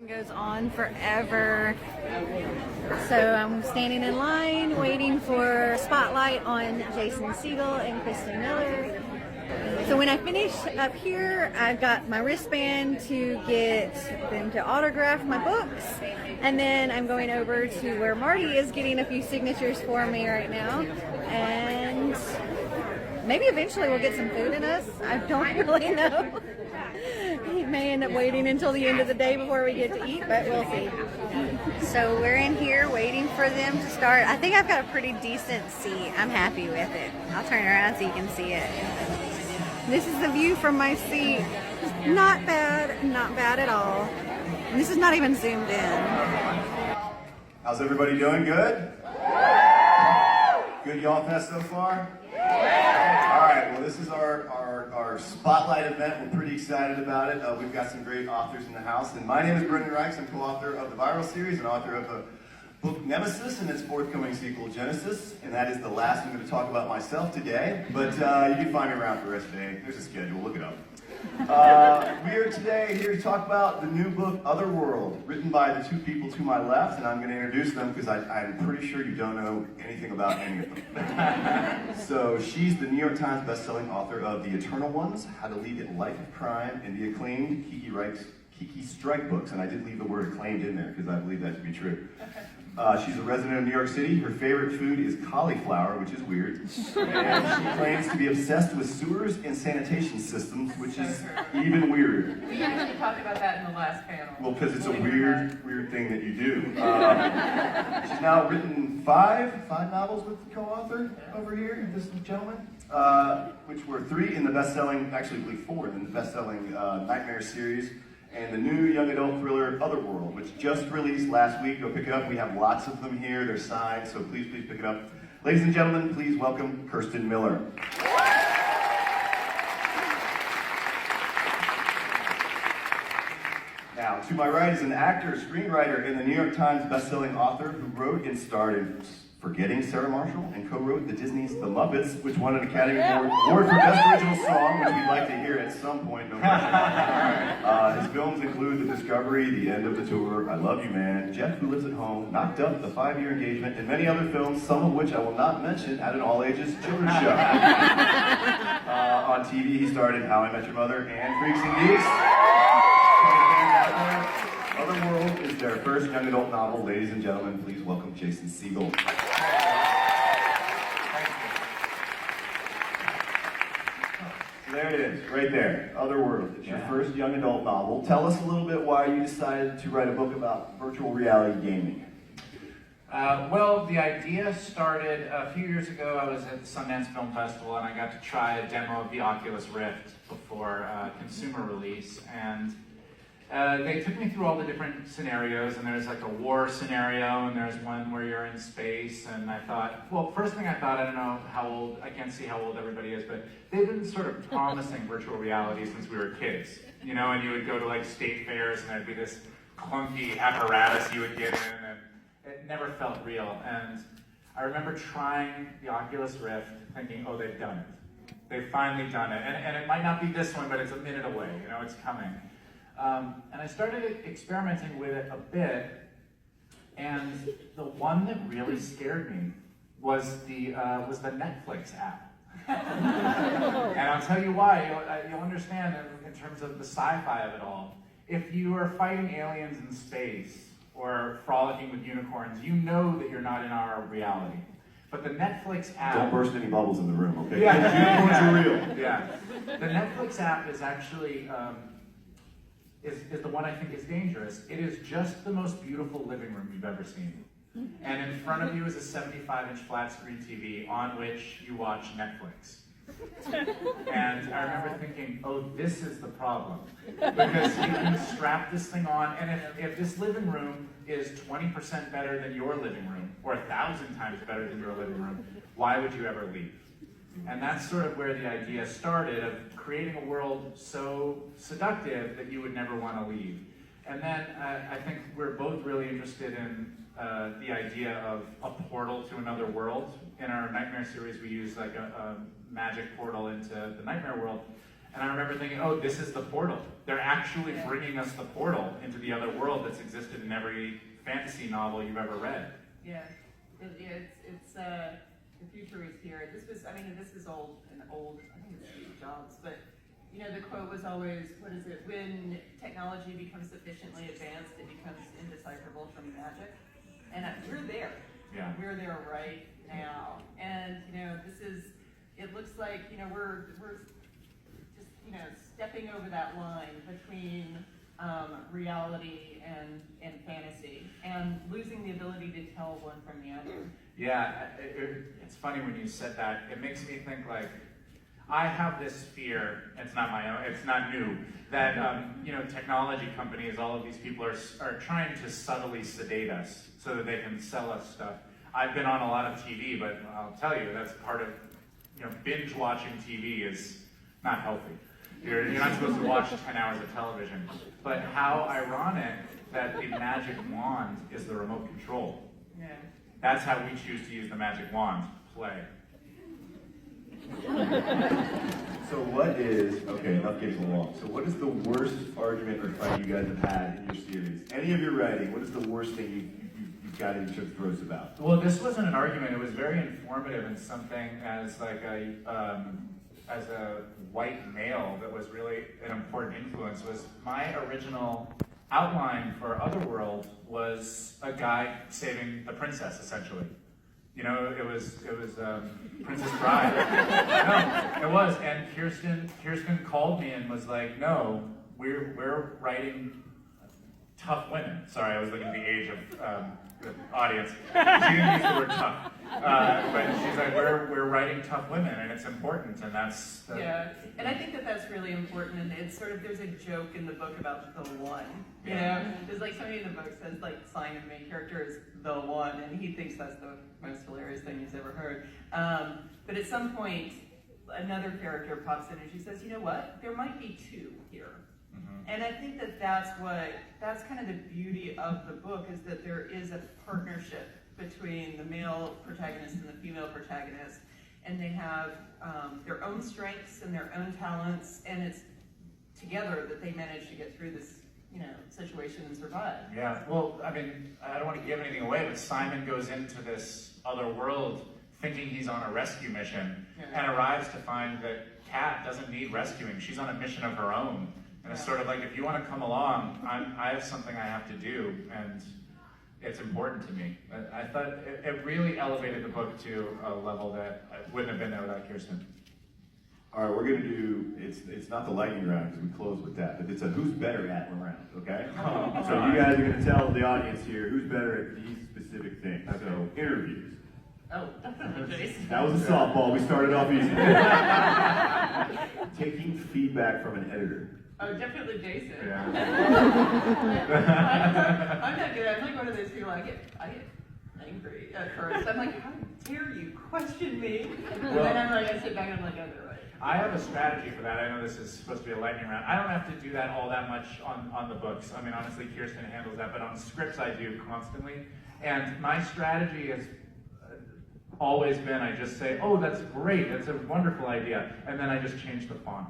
Goes on forever. So I'm standing in line waiting for a spotlight on Jason Segel and Kirsten Miller. So when I finish up here, I've got my wristband to get them to autograph my books. And then I'm going over to where Marty is getting a few signatures for me right now. And maybe eventually we'll get some food in us. I don't really know. He may end up waiting until the end of the day before we get to eat, but we'll see. So we're in here waiting for them to start. I think I've got a pretty decent seat. I'm happy with it. I'll turn around so you can see it. This is the view from my seat. Not bad at all. And this is not even zoomed in. How's everybody doing? Good? Good Yallfest so far? All right, well this is our spotlight event. We're pretty excited about it. We've got some great authors in the house. And my name is Brendan Reichs. I'm co-author of the Viral series and author of the book Nemesis and its forthcoming sequel Genesis. And that is the last I'm going to talk about myself today. But you can find me around for the rest of the day. There's a schedule, look it up. We are today here to talk about the new book Otherworld, written by the two people to my left, and I'm going to introduce them because I'm pretty sure you don't know anything about any of them. So she's the New York Times bestselling author of The Eternal Ones, How to Lead a Life of Crime, and the acclaimed Kiki Strike books, and I did leave the word acclaimed in there because I believe that to be true. She's a resident of New York City. Her favorite food is cauliflower, which is weird. And she claims to be obsessed with sewers and sanitation systems, which is even weirder. We actually talked about that in the last panel. Well, because it's a weird thing that you do. She's now written five novels with the co-author over here, this gentleman, which were 3 in the best-selling, actually I believe 4 in the best-selling Nightmare series. And the new young adult thriller Otherworld, which just released last week. Go pick it up. We have lots of them here. They're signed, so please pick it up. Ladies and gentlemen, please welcome Kirsten Miller. Now, to my right is an actor, screenwriter, and the New York Times bestselling author who wrote and starred in Forgetting Sarah Marshall and co-wrote the Disney's The Muppets, which won an Academy Award for Best Original Song, which we'd like to hear at some point. No pressure. His films include The Discovery, The End of the Tour, I Love You Man, Jeff Who Lives at Home, Knocked Up, The 5-Year Engagement, and many other films, some of which I will not mention at an all-ages children's show. On TV, he starred in How I Met Your Mother and Freaks and Geeks. Otherworld is their first young adult novel. Ladies and gentlemen, please welcome Jason Segel. There it is, right there. Otherworld. It's your first young adult novel. Tell us a little bit why you decided to write a book about virtual reality gaming. Well, the idea started a few years ago. I was at the Sundance Film Festival and I got to try a demo of the Oculus Rift before consumer release. And they took me through all the different scenarios, and there's like a war scenario, and there's one where you're in space, and I thought, well, first thing I thought, I don't know how old, I can't see how old everybody is, but they've been sort of promising virtual reality since we were kids, you know, and you would go to like state fairs, and there'd be this clunky apparatus you would get in, and it never felt real. And I remember trying the Oculus Rift, thinking, oh, they've done it. They've finally done it, and it might not be this one, but it's a minute away, you know, it's coming. And I started experimenting with it a bit, and the one that really scared me was the Netflix app. And I'll tell you why. You'll understand in terms of the sci-fi of it all. If you are fighting aliens in space or frolicking with unicorns, you know that you're not in our reality. But the Netflix app... Don't burst any bubbles in the room, okay? Yeah. Unicorns are real. Yeah. The Netflix app is actually... is the one I think is dangerous. It is just the most beautiful living room you've ever seen. And in front of you is a 75-inch flat screen TV on which you watch Netflix. And I remember thinking, oh, this is the problem. Because you can strap this thing on, and if this living room is 20% better than your living room, or 1,000 times better than your living room, why would you ever leave? And that's sort of where the idea started, of creating a world so seductive that you would never want to leave. And then I think we're both really interested in the idea of a portal to another world. In our Nightmare series, we use like a magic portal into the Nightmare world. And I remember thinking, oh, this is the portal. They're actually bringing us the portal into the other world that's existed in every fantasy novel you've ever read. Yeah, it's the future is here. This is old, I think it's Steve Jobs, but you know, the quote was always, what is it? When technology becomes sufficiently advanced, it becomes indecipherable from magic. And we're there. Yeah. We're there right now. And you know, it looks like, you know, we're just, you know, stepping over that line between reality and fantasy, and losing the ability to tell one from the other. Yeah, it's funny when you said that. It makes me think like, I have this fear, it's not my own, it's not new, that you know, technology companies, all of these people are trying to subtly sedate us so that they can sell us stuff. I've been on a lot of TV, but I'll tell you, that's part of, you know, binge watching TV is not healthy. You're not supposed to watch 10 hours of television. But how ironic that the magic wand is the remote control. Yeah. That's how we choose to use the magic wand. Play. So what is, okay, enough getting along. So what is the worst argument or fight you guys have had in your series? Any of your writing, what is the worst thing you've got in each other's throats about? Well, this wasn't an argument. It was very informative in something as like as a white male that was really an important influence. Was my original outline for Otherworld was a guy saving the princess, essentially. You know, it was Princess Bride. No, it was. And Kirsten called me and was like, "No, we're writing tough women." Sorry, I was looking at the age of the audience. She didn't use the word tough, but she's like, "We're writing tough women, and it's important." And that's yeah. And I think that's really important. And it's sort of, there's a joke in the book about the one. You know, there's like somebody in the book says like Simon, the main character, is the one, and he thinks that's the most hilarious thing he's ever heard. But at some point, another character pops in and she says, "You know what? There might be two here." Mm-hmm. And I think that's kind of the beauty of the book, is that there is a partnership between the male protagonist and the female protagonist, and they have their own strengths and their own talents, and it's together that they manage to get through this, you know, situation and survive. Yeah, well, I mean, I don't want to give anything away, but Simon goes into this other world thinking he's on a rescue mission, and arrives to find that Kat doesn't need rescuing. She's on a mission of her own. And it's sort of like, if you want to come along, I have something I have to do, and it's important to me. I thought it really elevated the book to a level that wouldn't have been there without Kirsten. All right, we're going to do, it's not the lightning round because we close with that, but it's a who's better at round, okay? So you guys are going to tell the audience here who's better at these specific things. Okay. So, interviews. Oh, definitely Jason. That was a softball, we started off easy. Taking feedback from an editor. Oh, definitely Jason. Yeah. I'm not good. I'm like one of those people, I get angry at first. I'm like, how dare you question me? And then I'm like, I sit back and I'm like, oh, they're right. I have a strategy for that. I know this is supposed to be a lightning round. I don't have to do that all that much on the books. I mean, honestly, Kirsten handles that, but on scripts I do constantly. And my strategy has always been, I just say, "Oh, that's great, that's a wonderful idea," and then I just change the font.